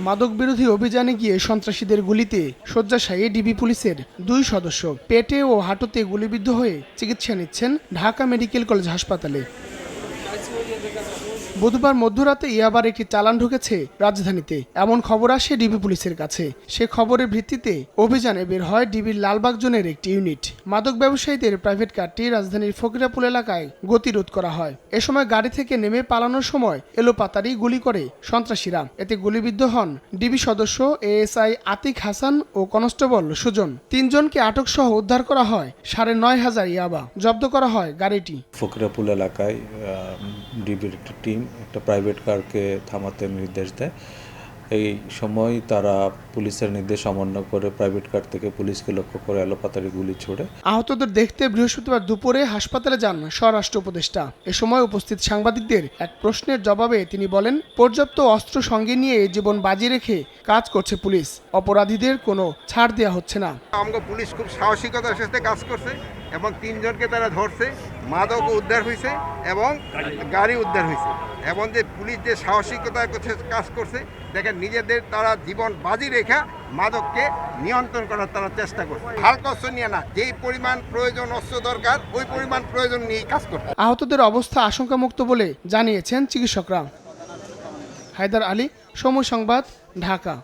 মাদক বিরোধী অভিযানে গিয়ে সন্ত্রাসীদের গুলিতে শয্যাশায়ী ডিবি পুলিশের 2 সদস্য পেটে ও হাঁটুতে গুলিবিদ্ধ হয়ে চিকিৎসা নিচ্ছেন ঢাকা মেডিকেল কলেজ হাসপাতালে। বুধবার মধ্যরাতে আবার একটি চালান ঢুকেছে রাজধানীতে, এমন খবর আসে ডিবি পুলিশের কাছে। সে খবরের ভিত্তিতে অভিযানে বের হয় ডিবির লালবাগ জোনের একটি ইউনিট। মাদক ব্যবসায়ীদের প্রাইভেট কারটি রাজধানীর ফকিরাপুল এলাকায় গতিরোধ করা হয়। এ সময় গাড়ি থেকে নেমে পালানোর সময় এলোপাতাড়ি গুলি করে সন্ত্রাসীরা। এতে গুলিবিদ্ধ হন ডিবি সদস্য এএসআই আতিক হাসান ও কনস্টেবল সুজন। 3 জনকে আটক সহ উদ্ধার করা হয় 9,500 ইয়াবা। জব্দ করা হয় গাড়িটি। ফকিরাপুল এলাকায় ডিবির একটা টিম একটা প্রাইভেট কারকে থামাতে নির্দেশ দেয়। এই সময় তারা পুলিশের নির্দেশ অমান্য করে প্রাইভেট কার থেকে পুলিশকে লক্ষ্য করে এলোপাতাড়ি গুলি ছোড়ে। আহতদের দেখতে বৃহস্পতিবার দুপুরে হাসপাতালে যান স্বরাষ্ট্র উপদেষ্টা। এ সময় উপস্থিত সাংবাদিকদের এক প্রশ্নের জবাবে তিনি বলেন, পর্যাপ্ত অস্ত্র সঙ্গে নিয়ে জীবন বাজি রেখে কাজ করছে পুলিশ। অপরাধীদের কোনো ছাড় দেওয়া হচ্ছে না। আমগো পুলিশ খুব সাহসিকতার সাথে কাজ করছে এবং 3 জনকে তারা ধরছে, মাদক উদ্ধার হয়েছে এবং গাড়ি উদ্ধার হয়েছে। এবং যে পুলিশ যে সাহসিকতার কাজ করছে, দেখেন নিজেদের তারা জীবন বাজি রেখা মাদককে নিয়ন্ত্রণ করার তারা চেষ্টা করছে। হালকা অস্ত্র নিয়ে না, যেই পরিমাণ প্রয়োজন অস্ত্র দরকার ওই পরিমাণ প্রয়োজন নিয়ে কাজ করছে। আহতদের অবস্থা আশঙ্কামুক্ত বলে জানিয়েছেন চিকিৎসকরা। হায়দার আলী, সময় সংবাদ, ঢাকা।